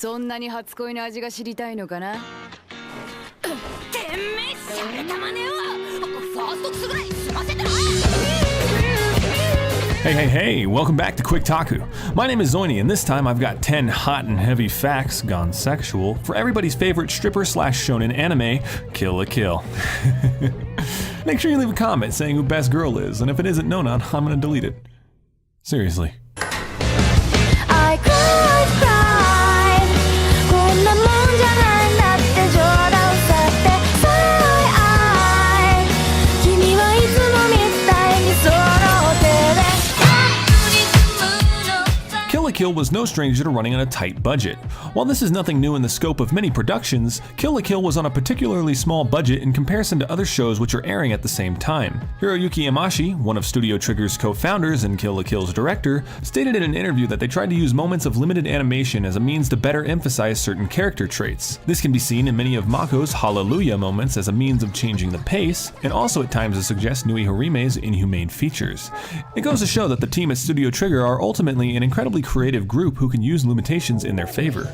そんなに初恋の味が知りたいのかな。てめえしゃれたまねはファーストキスぐらい済ませてな。Hey, welcome back to Quick Taku. My name is Zoiney, and this time I've got 10 hot and heavy facts, gone sexual, for everybody's favorite stripper/shonen anime, Kill la Kill. Make sure you leave a comment saying who best girl is, and if it isn't Nonan, I'm gonna delete it. Seriously. I cried, こんなもんじゃないんだって冗談さってさえ君はいつもみたいにその手で Kill la Kill was no stranger to running on a tight budget. While this is nothing new in the scope of many productions, Kill la Kill was on a particularly small budget in comparison to other shows which are airing at the same time. Hiroyuki Imaishi, one of Studio Trigger's co-founders and Kill la Kill's director, stated in an interview that they tried to use moments of limited animation as a means to better emphasize certain character traits. This can be seen in many of Mako's Hallelujah moments as a means of changing the pace, and also at times to suggest Nui Horime's inhumane features. It goes to show that the team at Studio Trigger are ultimately an incredibly creative group who can use limitations in their favor.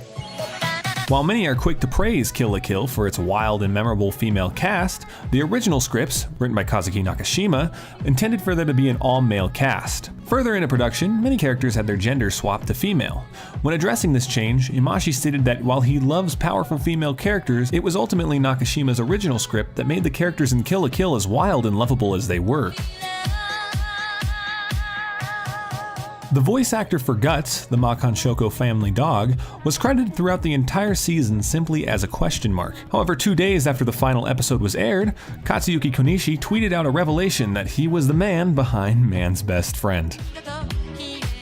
While many are quick to praise Kill la Kill for its wild and memorable female cast, the original scripts, written by Kazuki Nakashima, intended for there to be an all-male cast. Further into production, many characters had their gender swapped to female. When addressing this change, Imaishi stated that while he loves powerful female characters, it was ultimately Nakashima's original script that made the characters in Kill la Kill as wild and lovable as they were. The voice actor for Guts, the Makan Shoko family dog, was credited throughout the entire season simply as a question mark. However, 2 days after the final episode was aired, Katsuyuki Konishi tweeted out a revelation that he was the man behind Man's Best Friend.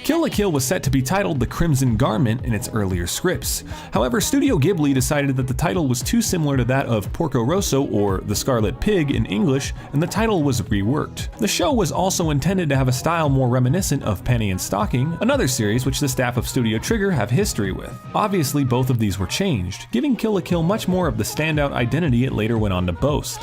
Kill la Kill was set to be titled The Crimson Garment in its earlier scripts. However, Studio Ghibli decided that the title was too similar to that of Porco Rosso or The Scarlet Pig in English, and the title was reworked. The show was also intended to have a style more reminiscent of Penny and Stocking, another series which the staff of Studio Trigger have history with. Obviously, both of these were changed, giving Kill la Kill much more of the standout identity it later went on to boast.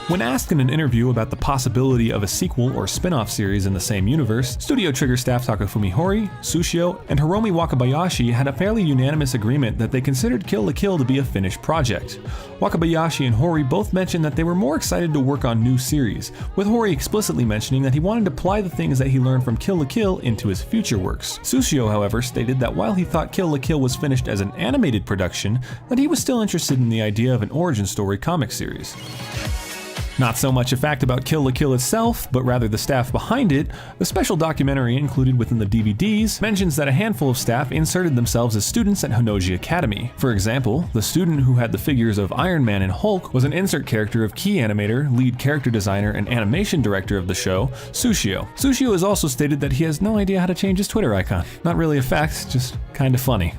When asked in an interview about the possibility of a sequel or spin-off series in the same universe, Studio Trigger staff Takafumi Hori, Sushio, and Hiromi Wakabayashi had a fairly unanimous agreement that they considered Kill la Kill to be a finished project. Wakabayashi and Hori both mentioned that they were more excited to work on new series, with Hori explicitly mentioning that he wanted to apply the things that he learned from Kill la Kill into his future works. Sushio, however, stated that while he thought Kill la Kill was finished as an animated production, that he was still interested in the idea of an origin story comic series. Not so much a fact about Kill la Kill itself, but rather the staff behind it, the special documentary included within the DVDs mentions that a handful of staff inserted themselves as students at Honoji Academy. For example, the student who had the figures of Iron Man and Hulk was an insert character of key animator, lead character designer, and animation director of the show, Sushio. Sushio has also stated that he has no idea how to change his Twitter icon. Not really a fact, just kinda funny.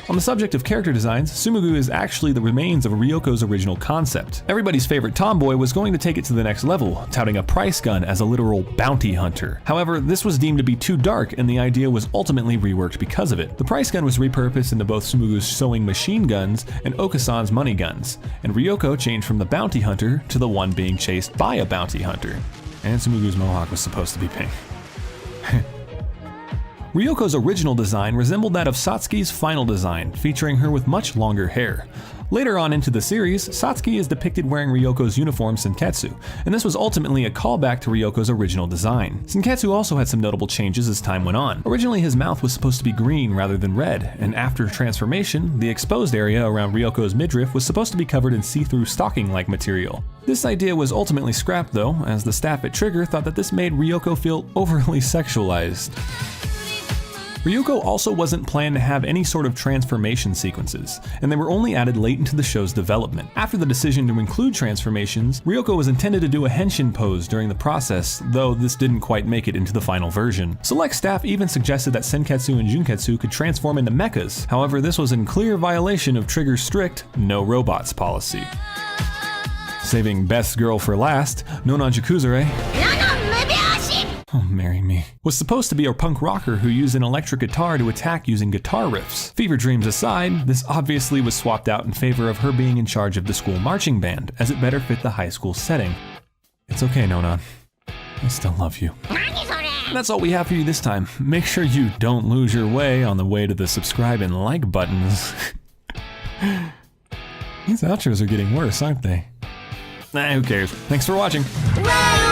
On the subject of character designs, Tsumugu is actually the remains of Ryoko's original concept. Everybody's favorite tomboy was going to take it to the next level, touting a price gun as a literal bounty hunter. However, this was deemed to be too dark and the idea was ultimately reworked because of it. The price gun was repurposed into both Tsumugu's sewing machine guns and Okasan's money guns, and Ryoko changed from the bounty hunter to the one being chased by a bounty hunter. And Tsumugu's mohawk was supposed to be pink. Ryoko's original design resembled that of Satsuki's final design, featuring her with much longer hair. Later on into the series, Satsuki is depicted wearing Ryoko's uniform Senketsu, and this was ultimately a callback to Ryoko's original design. Senketsu also had some notable changes as time went on. Originally his mouth was supposed to be green rather than red, and after transformation, the exposed area around Ryoko's midriff was supposed to be covered in see-through stocking-like material. This idea was ultimately scrapped though, as the staff at Trigger thought that this made Ryoko feel overly sexualized. Ryoko also wasn't planned to have any sort of transformation sequences, and they were only added late into the show's development. After the decision to include transformations, Ryoko was intended to do a henshin pose during the process, though this didn't quite make it into the final version. Select staff even suggested that Senketsu and Junketsu could transform into mechas, however this was in clear violation of Trigger's strict no robots policy. Saving best girl for last, Nonan Jakuzure, oh, marry me, was supposed to be a punk rocker who used an electric guitar to attack using guitar riffs. Fever dreams aside, this obviously was swapped out in favor of her being in charge of the school marching band, as it better fit the high school setting. It's okay, Nonan. I still love you. And that's all we have for you this time. Make sure you don't lose your way on the way to the subscribe and like buttons. These outros are getting worse, aren't they? Nah, who cares? Thanks for watching. Wow.